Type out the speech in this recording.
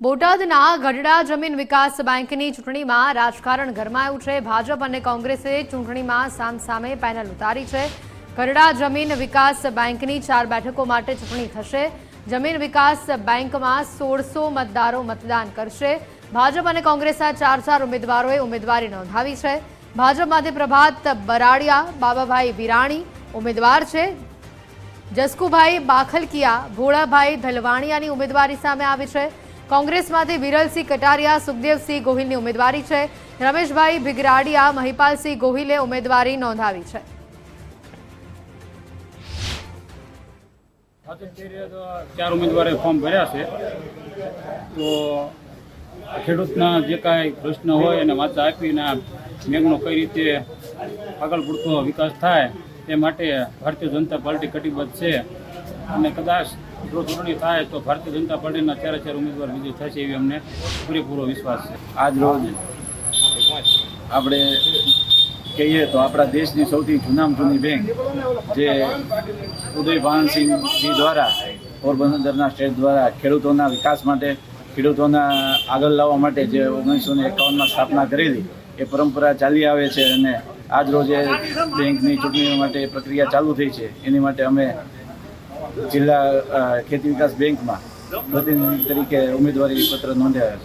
બોટાદના ગઢડા જમીન વિકાસ બેંકની ચૂંટણીમાં રાજકારણ ગરમાયું છે। ભાજપ અને કોંગ્રેસે ચૂંટણીમાં સામસામે પેનલ ઉતારી છે। ગઢડા જમીન વિકાસ બેંકની 4 બેઠકો માટે ચૂંટણી થશે। જમીન વિકાસ બેંકમાં 1600 મતદારો મતદાન કરશે। ભાજપ અને કોંગ્રેસના 4 ઉમેદવારોએ ઉમેદવારી નોંધાવી છે। ભાજપમાંથી પ્રભાત બરાડિયા, બાબાભાઈ વિરાણી ઉમેદવાર છે। જસકુભાઈ બાખલકિયા, ભોળાભાઈ ધલવાણિયાની ઉમેદવારી સામે આવી છે। કોંગ્રેસમાંથી વિરલસિંહ કટારિયા, સુખદેવસિંહ ગોહિલની ઉમેદવારી છે। રમેશભાઈ ભિગરાડિયા, મહિપાલસિંહ ગોહિલે ઉમેદવારી નોંધાવી છે। ચાર ઉમેદવારોએ ફોર્મ ભર્યા છે, તો ખેડૂતના જે કાંઈ પ્રશ્ન હોય એને વાંચા આપીને મેઘનો કઈ રીતે આગળ પડતો વિકાસ થાય તે માટે ભારતીય જનતા પાર્ટી કટિબદ્ધ છે અને કદાચ જો ચૂંટણી થાય તો ભારતીય જનતા પાર્ટીના 4 ઉમેદવાર વિજય થશે એવી અમને પૂરેપૂરો વિશ્વાસ છે। આજ રોજ આપણે કહીએ તો આપણા દેશની સૌથી જૂનામાં જૂની બેંક જે ઉદય ભાનસિંહજી દ્વારા પોરબંદરના સ્ટેટ દ્વારા ખેડૂતોના વિકાસ માટે, ખેડૂતોના આગળ લાવવા માટે જે 1951માં સ્થાપના કરેલી એ પરંપરા ચાલી આવે છે અને આજ રોજે બેંકની ચૂંટણી માટે પ્રક્રિયા ચાલુ થઈ છે। એની માટે અમે જિલ્લા ખેતી વિકાસ બેંકમાં પ્રતિનિધિ તરીકે ઉમેદવારી પત્ર નોંધાવ્યા છે।